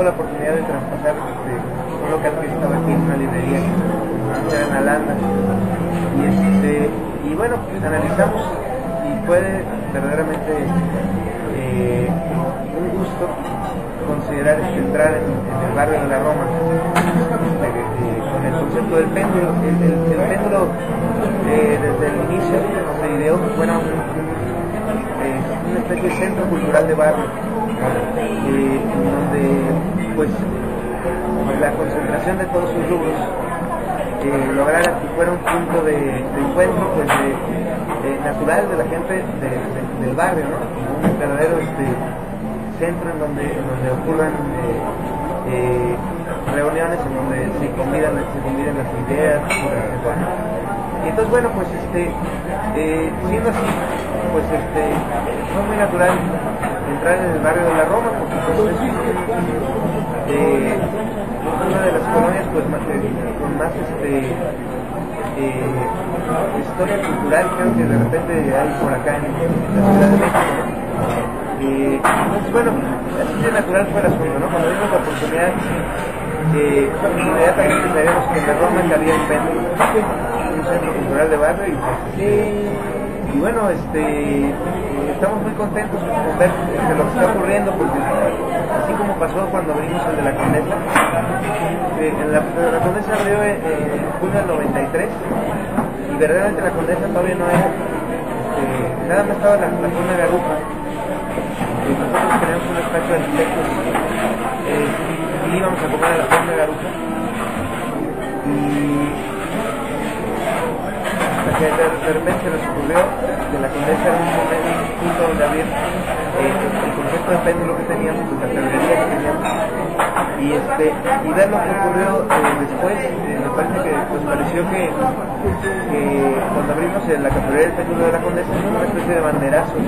la oportunidad de traspasar un local que estaba aquí en una librería, era en Alanda, y bueno, pues analizamos y fue verdaderamente un gusto considerar entrar en el barrio de la Roma con el concepto del péndulo. El péndulo desde el inicio se ideó que fuera una especie de centro cultural de barrio, donde pues la concentración de todos sus rubros lograra que fuera un punto de encuentro pues natural de la gente del barrio, ¿no? Un verdadero centro en donde ocurran reuniones en donde se combinan las ideas, etc. Y entonces bueno, pues siendo así, pues fue muy natural entrar en el barrio de la Roma, porque pues, es una de las colonias pues con más historia cultural, creo que de repente hay por acá en la Ciudad de México, ¿no? Entonces bueno, así de natural fue el asunto, ¿no? Cuando vimos la oportunidad, inmediatamente sabíamos que en la Roma cabía un péndulo, un centro cultural de barrio, y bueno, estamos muy contentos con ver lo que está ocurriendo, porque así como pasó cuando abrimos el de la Condesa, la Condesa abrió en junio del 93, y verdaderamente la Condesa todavía no era, nada más estaba la zona de Garupa. Nosotros teníamos un espacio de arquitectos y íbamos a comer a la zona de Garupa, y hasta que de repente se nos ocurrió que la Condesa era un punto donde abrir el concepto de péndulo que teníamos, la ferretería que teníamos, y ver lo que ocurrió después. Me parece que pues pareció que cuando abrimos la cafetería del péndulo de la Condesa fue una especie de banderazo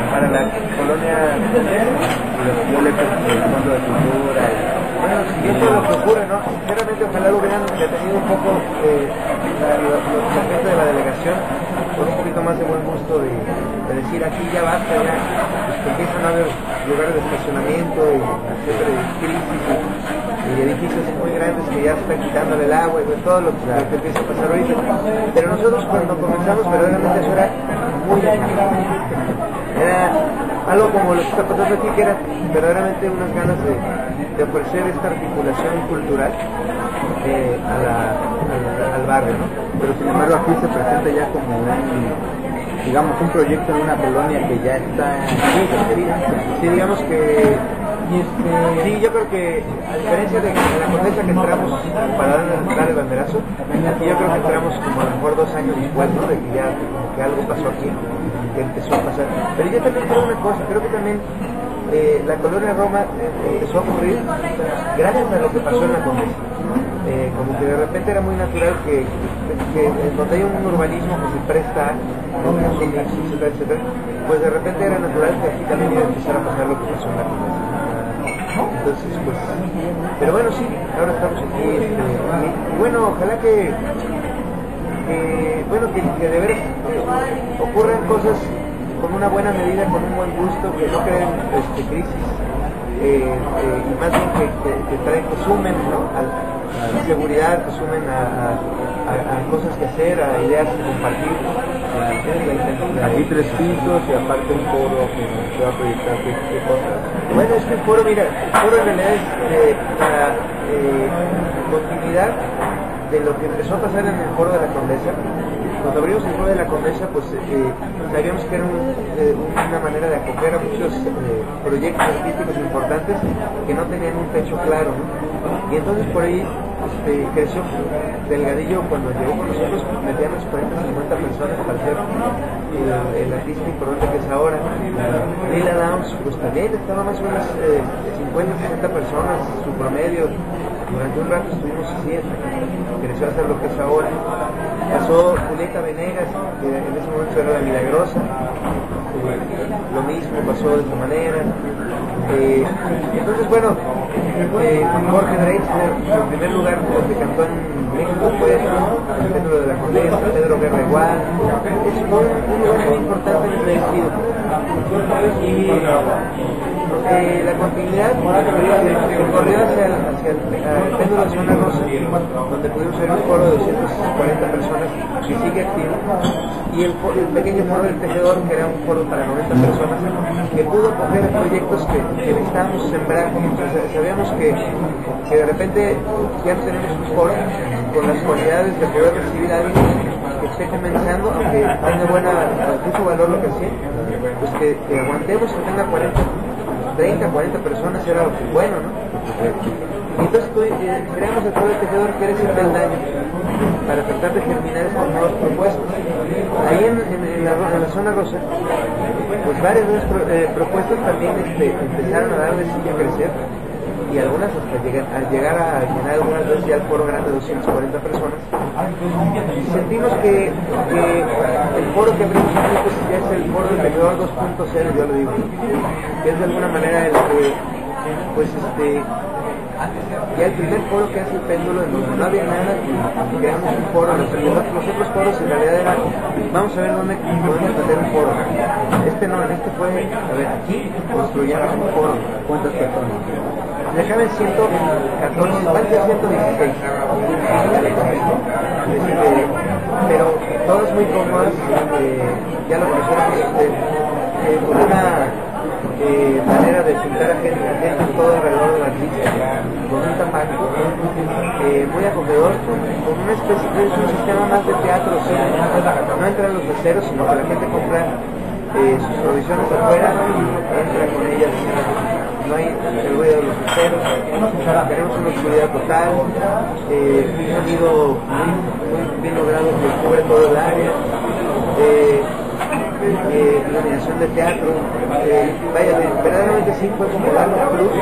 para la colonia yo le el fondo de cultura y eso es lo que ocurre, ¿no? Sinceramente ojalá lo hubieran detenido un poco la gente de la delegación con un poquito más de buen gusto de decir aquí ya basta, ya pues, que empiezan a haber lugares de estacionamiento y etcétera, de crisis y edificios muy grandes que ya están quitándole el agua y todo lo que empieza a pasar ahorita. Pero nosotros cuando comenzamos verdaderamente eso era muy lejano. Era algo como lo que está pasando aquí, que era verdaderamente unas ganas de ofrecer esta articulación cultural al barrio, ¿no? Pero sin embargo aquí se presenta ya como un proyecto en una colonia que ya está. Sí, digamos que sí, yo creo que a diferencia de la Condesa que entramos para dar el banderazo, aquí yo creo que entramos como a lo mejor 2 años después, ¿no? De que ya como que algo pasó aquí, que empezó a pasar. Pero yo también creo una cosa, creo que también la colonia Roma empezó a ocurrir gracias a lo que pasó en la Condesa. Como que de repente era muy natural que donde hay un urbanismo que se presta etcétera, pues de repente era natural que aquí también iba a empezar a pasar lo que pasó en la Condesa. Entonces pues, pero bueno, sí, ahora estamos aquí, y bueno, ojalá que de veras ocurran cosas con una buena medida, con un buen gusto, que no creen crisis, y más bien que sumen, ¿no? a la seguridad, que sumen a cosas que hacer, a ideas que compartir. Aquí 3 pisos y aparte un foro que se va a proyectar qué cosas. Bueno, es que el foro, mira, el foro en realidad es la continuidad de lo que empezó a pasar en el foro de la Condesa. Cuando abrimos el foro de la Condesa, pues sabíamos que era una manera de acoger a muchos proyectos artísticos importantes que no tenían un techo claro, ¿no? Y entonces por ahí creció Delgadillo. Cuando llegó con nosotros metíamos 40 o 50 personas para hacer el artista importante que es ahora. Lila Downs pues también estaba más o menos 50 60 personas su promedio. Durante un rato estuvimos así, creció a hacer lo que es ahora. Pasó Julieta Venegas, que en ese momento era la Milagrosa, lo mismo pasó de esta manera. Entonces bueno, Jorge Drexler, en primer lugar que cantó en México fue el Pedro de la Condesa, Pedro Guerra igual. Es un lugar muy importante en el sentido. Y la continuidad que corrió hacia el péndulo de Zona Rosa, donde pudimos ver un foro de 240 personas que sigue activo, y el pequeño foro del Tejedor, que era un foro para 90 personas, que pudo coger proyectos que necesitábamos sembrar. Entonces, sabíamos que de repente ya no tenemos un foro con las cualidades de poder recibir a alguien que esté comenzando, aunque tenga mucho valor lo que hacía, pues que aguantemos, que tenga 30, 40 personas, era bueno, ¿no? Y entonces creamos el foro del Tejedor, que era ese peldaño para tratar de germinar estas nuevas propuestas. Ahí en la Zona Rosa, pues varias de las propuestas también empezaron a dar de sí a crecer, y algunas hasta llegar a llenar algunas veces ya el foro grande de 240 personas. Y sentimos que el foro que abrimos aquí pues ya es el foro del Tejedor 2.0, yo lo digo, que es de alguna manera el que pues ya el primer foro que hace el péndulo, en donde no había nada, y creamos un foro. Los otros foros en realidad eran, vamos a ver dónde podemos meter un foro. En este fue, a ver, aquí construyamos un foro. ¿Cuántas personas? Le caben 114, van a ser 116. Pero todas muy cómodas, ya lo conocemos, con una manera de sentar a gente todo alrededor de la pista, con un tamaño muy acogedor, con una especie de un sistema más de teatro, o sea, no entran los meseros, sino que la gente compra sus provisiones afuera, entra con ellas, no hay el ruido de los meseros, tenemos una oscuridad total, un sonido muy bien logrado que cubre todo el área, iluminación de teatro, verdaderamente sí fue como darle un plus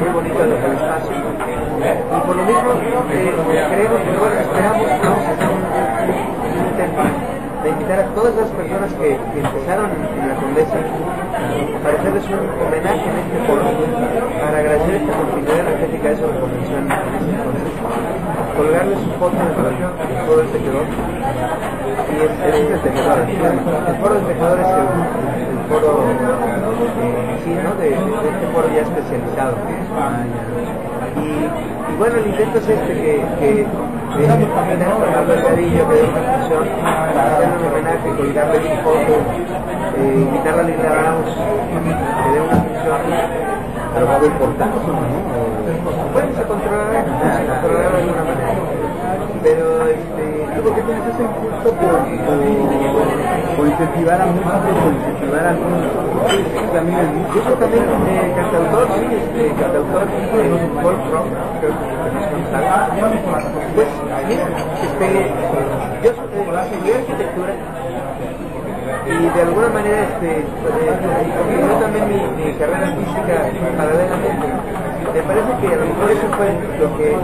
muy bonito al espacio, y por lo mismo creemos que esperamos que vamos a hacer un intento de invitar a todas las personas que empezaron en la Condesa para hacerles un homenaje en este foro, para agradecer esta continuidad energética de la convención en ese entonces, colgarles un foto del foro del Tejedor. Y el Tejedor, el foro del Tejedor es el foro sí, ¿no? de este foro ya especializado. Y bueno, el intento es que Fernando Delgadillo, que dé una función, hacerle un homenaje, colgarle su foto, invitar a Linda Ramos, que dé una función. Pero va a haber portadas, ¿no? Bueno, se controlará de alguna manera. Pero ¿por qué tienes ese impulso por incentivar a músicos, por incentivar a algunos? Yo soy también cantautor, sí, cantautor folk rock, creo que pues mira, yo estudié arquitectura y de alguna manera continué también mi carrera artística paralelamente. Me parece que a lo mejor eso fue lo que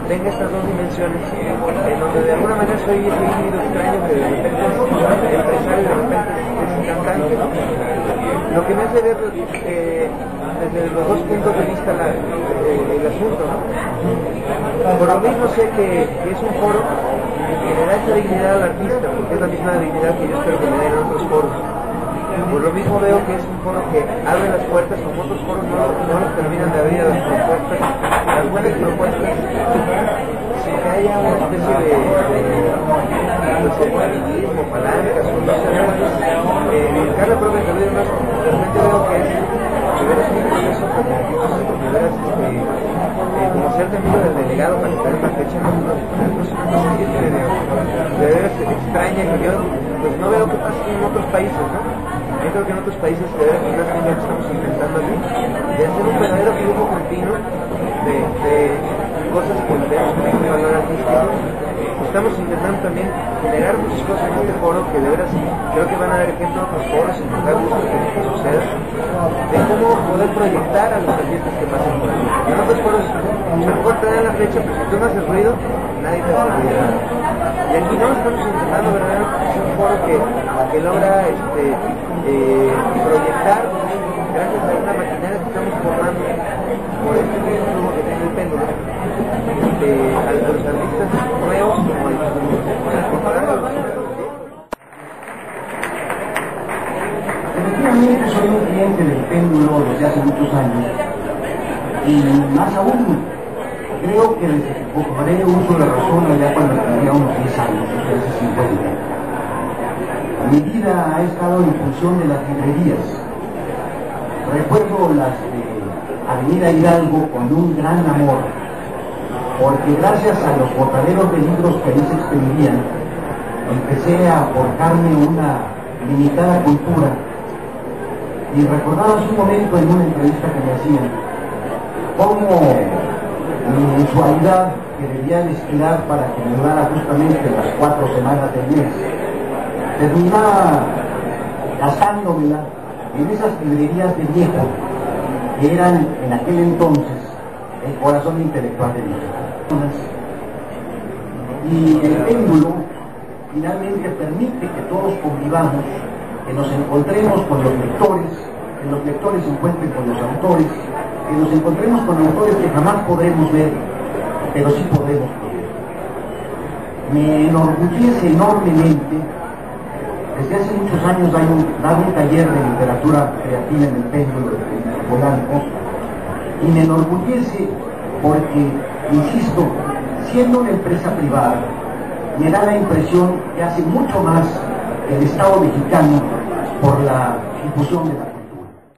tenga estas dos dimensiones, en donde de alguna manera soy ese híbrido extraño que de repente es empresario y de repente es cantante. Lo que me hace ver desde los dos puntos de vista el asunto, ¿no? Por lo mismo sé que es un foro que le da esa dignidad al artista, porque es la misma dignidad que yo espero que me den en otros foros. Por lo mismo veo que es un foro que abre las puertas, como otros foros no los terminan de abrir a las propuestas, las buenas propuestas, sin que haya una especie de amarillismo, palancas, o no sé, Carla Probe de Luis Más, realmente veo que es de veras un proceso de veras como ser amigo del delegado para estar en la fecha, no es una cosa de veras extraña que yo pues no veo que pase en otros países, ¿no? Yo creo que en otros países de veras es lo que estamos intentando aquí, de hacer un verdadero flujo continuo de cosas que tenemos un valor artístico. Estamos intentando también generar muchas cosas en este foro que de veras creo que van a haber ejemplo en otros foros, en lugar que suceda, de cómo poder proyectar a los artistas que pasan por aquí. En otros foros, a lo mejor te dan la flecha, pero si tú no haces ruido, nadie te hace ruido. Y aquí no, estamos intentando verdaderamente hacer un foro que logra proyectar, gracias a una maquinaria que estamos formando por este mismo flujo que tiene el péndulo, a los artistas nuevos como el Efectivamente soy un cliente del péndulo desde hace muchos Y más aún, creo que cobré uso de razón allá cuando tenía unos 10 años, hace 50. Mi vida ha estado en función de las librerías. Recuerdo las de Avenida Hidalgo con un gran amor, porque gracias a los botaderos de libros que ahí se expedían, empecé a aportarme una limitada cultura. Y recordaba hace un momento en una entrevista que me hacían, cómo mi mensualidad que debía destinar para que me durara justamente las 4 semanas del mes, terminaba gastándomela en esas librerías de viejo que eran en aquel entonces el corazón intelectual de mis personas. Y el péndulo finalmente permite que todos convivamos, que nos encontremos con los lectores, que los lectores se encuentren con los autores, que nos encontremos con autores que jamás podremos ver, pero sí podremos leer. Me enorgullece enormemente. Desde hace muchos años dado un taller de literatura creativa en el péndulo de Polanco, y me enorgullece porque, insisto, siendo una empresa privada, me da la impresión que hace mucho más el Estado mexicano por la difusión de la